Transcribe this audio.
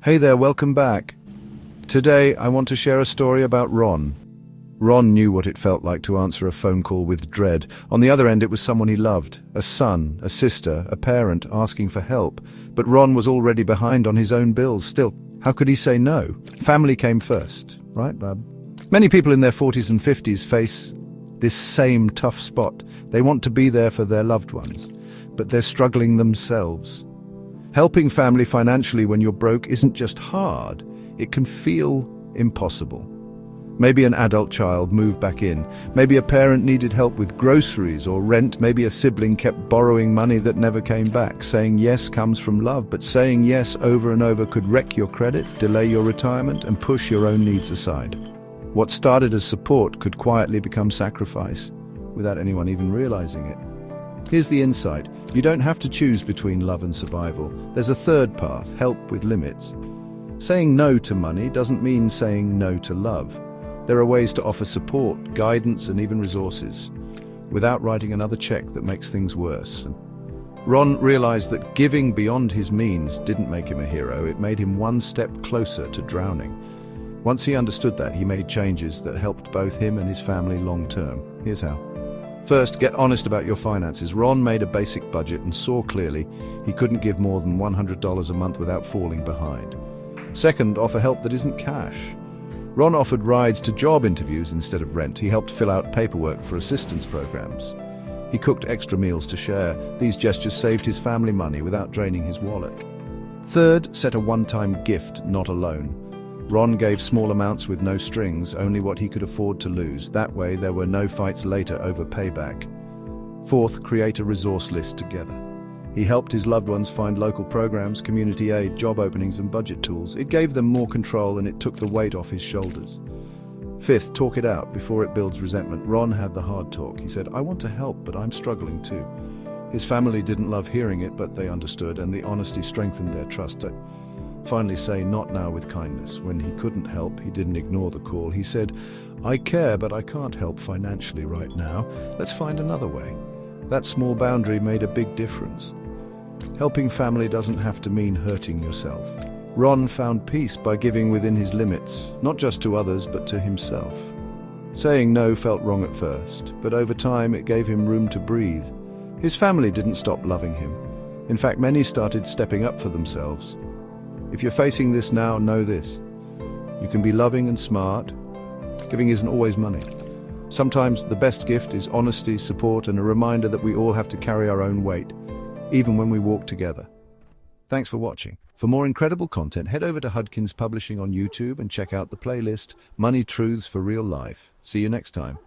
Hey there, welcome back. Today, I want to share a story about Ron. Ron knew what it felt like to answer a phone call with dread. On the other end, it was someone he loved, a son, a sister, a parent asking for help. But Ron was already behind on his own bills. Still, how could he say no? Family came first, right, bub? Many people in their 40s and 50s face this same tough spot. They want to be there for their loved ones, but they're struggling themselves. Helping family financially when you're broke isn't just hard, it can feel impossible. Maybe an adult child moved back in. Maybe a parent needed help with groceries or rent. Maybe a sibling kept borrowing money that never came back. Saying yes comes from love, but saying yes over and over could wreck your credit, delay your retirement, and push your own needs aside. What started as support could quietly become sacrifice, without anyone even realizing it. Here's the insight. You don't have to choose between love and survival. There's a third path, help with limits. Saying no to money doesn't mean saying no to love. There are ways to offer support, guidance, and even resources, without writing another check that makes things worse. Ron realized that giving beyond his means didn't make him a hero, it made him one step closer to drowning. Once he understood that, he made changes that helped both him and his family long term. Here's how. First, get honest about your finances. Ron made a basic budget and saw clearly he couldn't give more than $100 a month without falling behind. Second, offer help that isn't cash. Ron offered rides to job interviews instead of rent. He helped fill out paperwork for assistance programs. He cooked extra meals to share. These gestures saved his family money without draining his wallet. Third, set a one-time gift, not a loan. Ron gave small amounts with no strings, only what he could afford to lose. That way, there were no fights later over payback. Fourth, create a resource list together. He helped his loved ones find local programs, community aid, job openings, and budget tools. It gave them more control and it took the weight off his shoulders. Fifth, talk it out before it builds resentment. Ron had the hard talk. He said, "I want to help, but I'm struggling too." His family didn't love hearing it, but they understood, and the honesty strengthened their trust. Finally say not now with kindness. When he couldn't help, he didn't ignore the call. He said, "I care, but I can't help financially right now. Let's find another way." That small boundary made a big difference. Helping family doesn't have to mean hurting yourself. Ron found peace by giving within his limits, not just to others, but to himself. Saying no felt wrong at first, but over time it gave him room to breathe. His family didn't stop loving him. In fact, many started stepping up for themselves. If you're facing this now, know this. You can be loving and smart. Giving isn't always money. Sometimes the best gift is honesty, support, and a reminder that we all have to carry our own weight, even when we walk together. Thanks for watching. For more incredible content, head over to Hudkins Publishing on YouTube and check out the playlist, Money Truths for Real Life. See you next time.